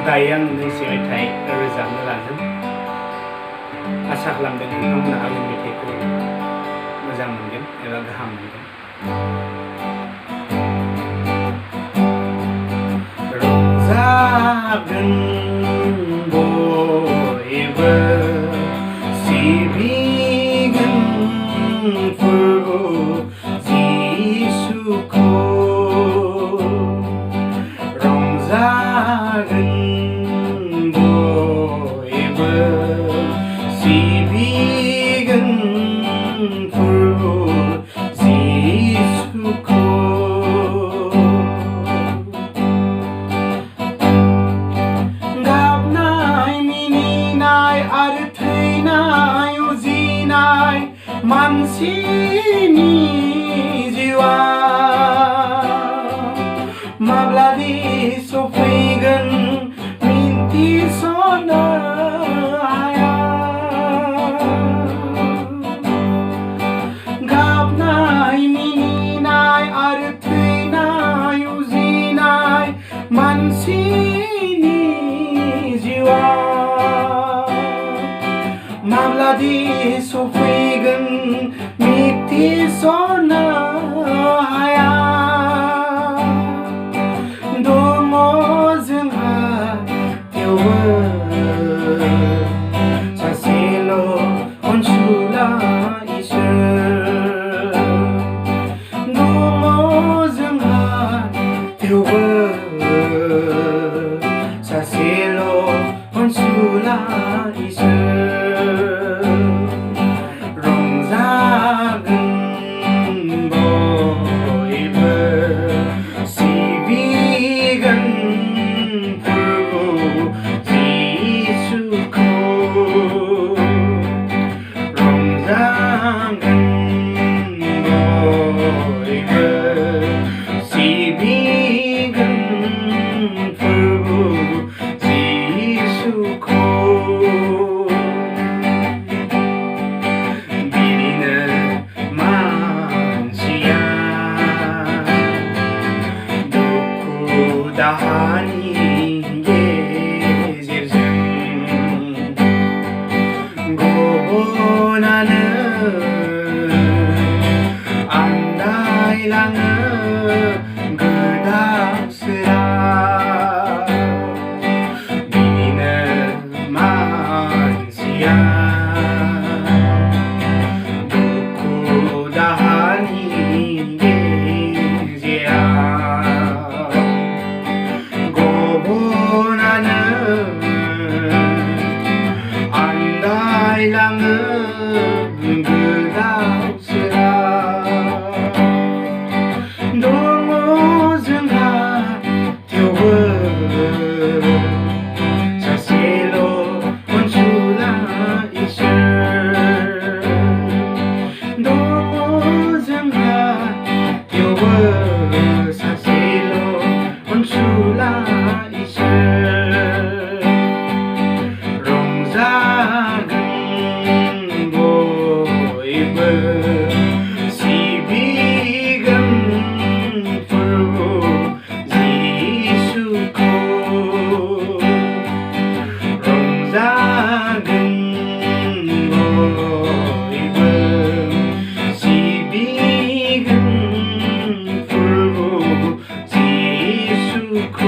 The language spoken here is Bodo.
दायो आं दोंसे मेथाइ रोजाबनो लादों। आसा खालामदों नोंथांमोना आंनि मेथाइखौ मोजां मोनगोन एबा गाहाम मोनगोन। रंजागोन बयबो सिबिगोन प्रभु जिसुखौ रंजागोन बयबो सिबिगोन प्रभु जिसुखौ गाबनाय मिनिनाय आरो थैनाय उजिनाय मानसिनि जिउआ माब्लादि सफैगोन मिन्थिस'नो हाया। गाबनाय मिनिनाय आरो थैनाय उजिनाय मानसिनि जिउआ माब्लादि सफैगोन मिन्थिस'नो हाया। दङ जोंहा थेवबो सासेल' अनसुला इसोर। दङ जोंहा थेवबो सासेल' अनसुला इसोर। रंजागोन बयबो सिबिगोन प्रभु जिसुखौ रंजागोन बयबो सिबिगोन प्रभु जिसुखौ। बिदिनो मानसिया दुखु दाहानि गेजेरजों गबनानो आन्दायलाङो गोदाव सोराव। बिदिनो मानसिया दुखु दाहानि गेजेराव गबनानो आन्दायलाङो गोदाव सोराव। दङ जोंहा थेवबो सासेल' अनसुला इसोर। दङ जोंहा थेवबो सासेल' अनसुला इसोर। रंजागोन बयबो सिबिगोन प्रभु जिसुखौ रंजागोन बयबो सिबिगोन प्रभु जिसुखौ।